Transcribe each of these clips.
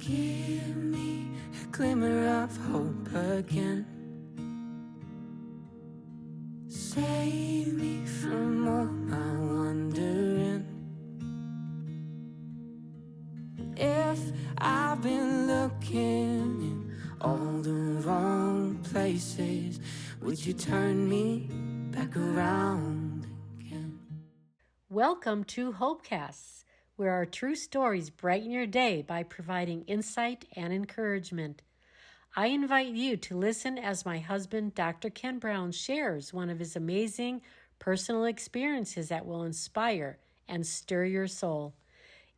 Give me a glimmer of hope again. Save me from all my wandering. If I've been looking in all the wrong places, would you turn me back around again? Welcome to HopeCasts, where our true stories brighten your day by providing insight and encouragement. I invite you to listen as my husband, Dr. Ken Brown, shares one of his amazing personal experiences that will inspire and stir your soul.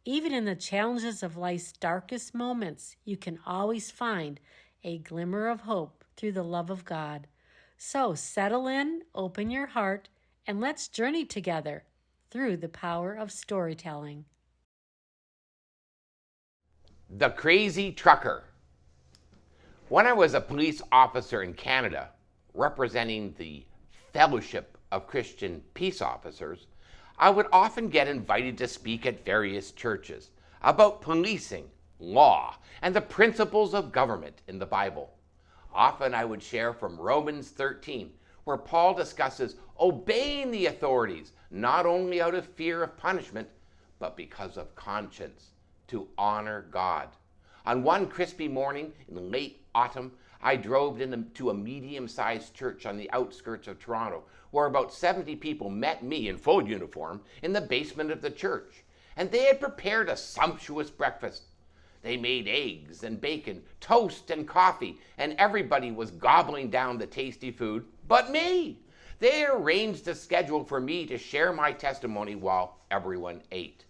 Even in the challenges of life's darkest moments, you can always find a glimmer of hope through the love of God. So settle in, open your heart, and let's journey together through the power of storytelling. The Crazy Trucker. When I was a police officer in Canada, representing the Fellowship of Christian Peace Officers, I would often get invited to speak at various churches about policing, law, and the principles of government in the Bible. Often I would share from Romans 13, where Paul discusses obeying the authorities, not only out of fear of punishment, but because of conscience, to honor God. On one crispy morning in late autumn, I drove into a medium-sized church on the outskirts of Toronto, where about 70 people met me in full uniform in the basement of the church, and they had prepared a sumptuous breakfast. They made eggs and bacon, toast and coffee, and everybody was gobbling down the tasty food but me. They arranged a schedule for me to share my testimony while everyone ate.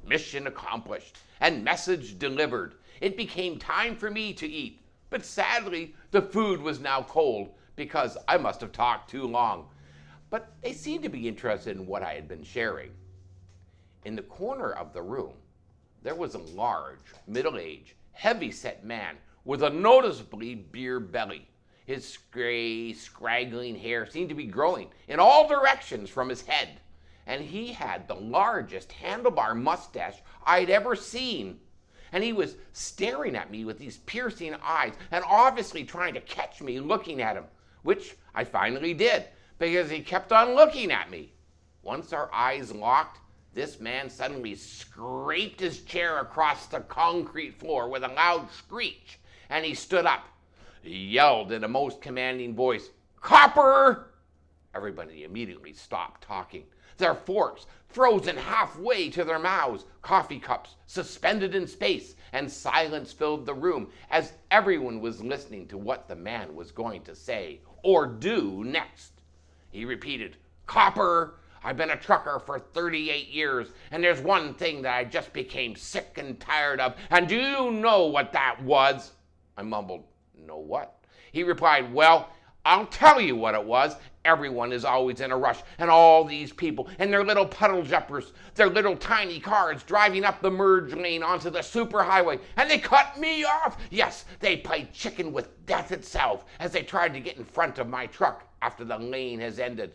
Mission accomplished and message delivered. It became time for me to eat, but sadly, the food was now cold because I must have talked too long. But they seemed to be interested in what I had been sharing. In the corner of the room, there was a large, middle-aged, heavy-set man with a noticeably beer belly. His gray, scraggling hair seemed to be growing in all directions from his head, and he had the largest handlebar mustache I'd ever seen. And he was staring at me with these piercing eyes and obviously trying to catch me looking at him, which I finally did because he kept on looking at me. Once our eyes locked, this man suddenly scraped his chair across the concrete floor with a loud screech, and he stood up. He yelled in a most commanding voice, "Copper!" Everybody immediately stopped talking. Their forks frozen halfway to their mouths, coffee cups suspended in space, and silence filled the room as everyone was listening to what the man was going to say or do next. He repeated, "Copper! I've been a trucker for 38 years, and there's one thing that I just became sick and tired of, and do you know what that was?" I mumbled, "No what?" He replied, "Well, I'll tell you what it was. Everyone is always in a rush, and all these people and their little puddle jumpers, their little tiny cars driving up the merge lane onto the superhighway, and they cut me off. Yes, they played chicken with death itself as they tried to get in front of my truck after the lane has ended.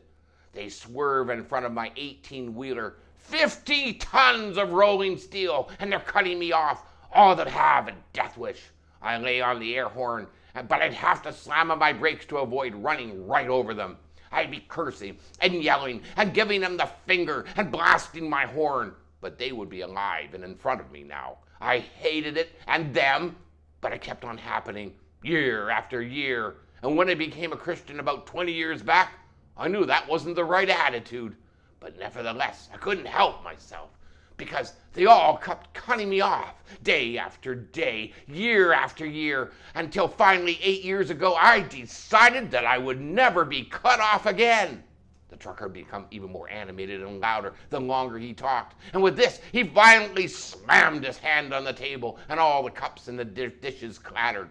They swerve in front of my 18-wheeler, 50 tons of rolling steel, and they're cutting me off, all that have a death wish. I lay on the air horn, but I'd have to slam on my brakes to avoid running right over them. I'd be cursing and yelling and giving them the finger and blasting my horn, but they would be alive and in front of me now. I hated it and them, but it kept on happening year after year. And when I became a Christian about 20 years back, I knew that wasn't the right attitude. But nevertheless, I couldn't help myself because they all kept cutting me off day after day, year after year, until finally 8 years ago, I decided that I would never be cut off again. The trucker became even more animated and louder the longer he talked. And with this, he violently slammed his hand on the table, and all the cups and the dishes clattered.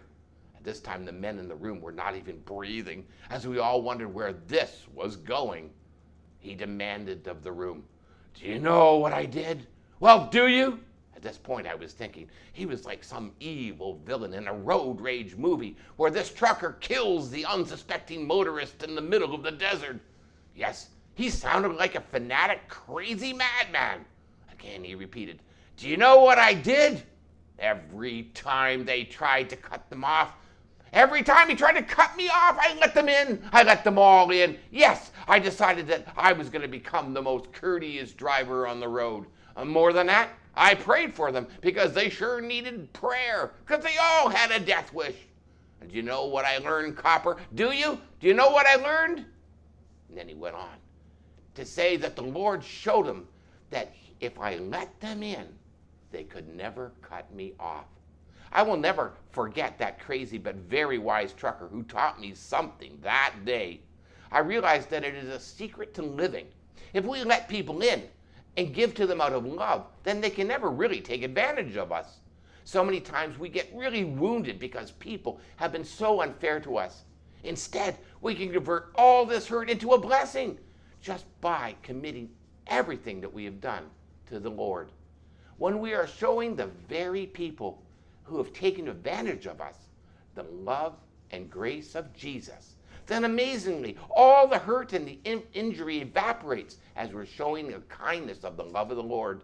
At this time, the men in the room were not even breathing, as we all wondered where this was going. He demanded of the room, "Do you know what I did?" "Well, do you?" At this point, I was thinking he was like some evil villain in a road rage movie where this trucker kills the unsuspecting motorist in the middle of the desert. Yes, he sounded like a fanatic, crazy madman. Again, he repeated, "Do you know what I did?" Every time they tried to cut them off, every time he tried to cut me off, I let them in. I let them all in. Yes, I decided that I was going to become the most courteous driver on the road. More than that, I prayed for them because they sure needed prayer, because they all had a death wish. And do you know what I learned, Copper? Do you? Do you know what I learned? And then he went on to say that the Lord showed him that if I let them in, they could never cut me off. I will never forget that crazy but very wise trucker who taught me something that day. I realized that it is a secret to living. If we let people in and give to them out of love, then they can never really take advantage of us. So many times we get really wounded because people have been so unfair to us. Instead, we can convert all this hurt into a blessing just by committing everything that we have done to the Lord. When we are showing the very people who have taken advantage of us the love and grace of Jesus, then amazingly, all the hurt and the injury evaporates as we're showing the kindness of the love of the Lord.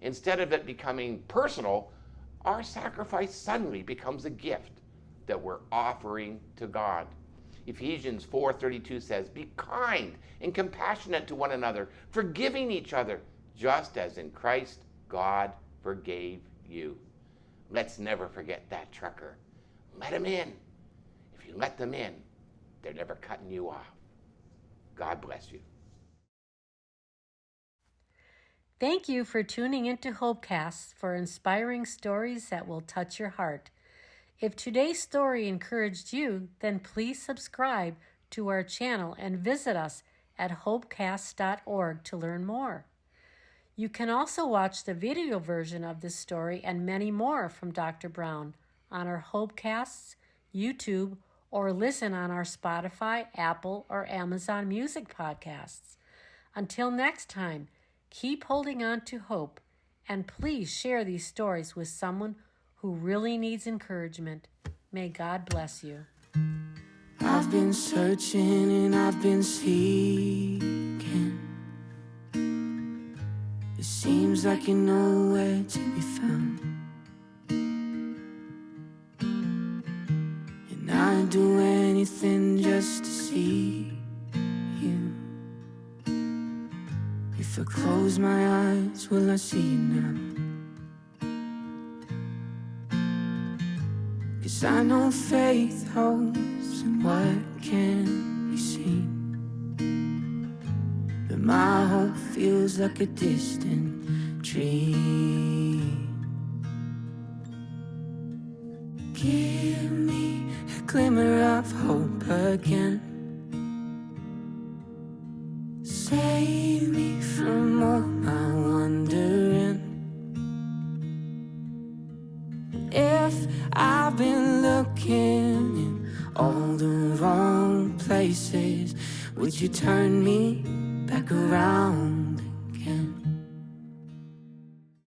Instead of it becoming personal, our sacrifice suddenly becomes a gift that we're offering to God. Ephesians 4:32 says, "Be kind and compassionate to one another, forgiving each other, just as in Christ God forgave you." Let's never forget that trucker. Let them in. If you let them in, they're never cutting you off. God bless you. Thank you for tuning into HopeCasts for inspiring stories that will touch your heart. If today's story encouraged you, then please subscribe to our channel and visit us at hopecasts.org to learn more. You can also watch the video version of this story and many more from Dr. Brown on our HopeCasts, YouTube, or listen on our Spotify, Apple, or Amazon Music podcasts. Until next time, keep holding on to hope, and please share these stories with someone who really needs encouragement. May God bless you. I've been searching and I've been seeking. It seems like you're nowhere to be found, and I'd do anything just to see you. If I close my eyes, will I see you now? 'Cause I know faith hopes in what can't be seen, but my hope feels like a distant dream. Give me a glimmer of hope again. Save me from all my wandering. If I've been looking in all the wrong places, would you turn me back around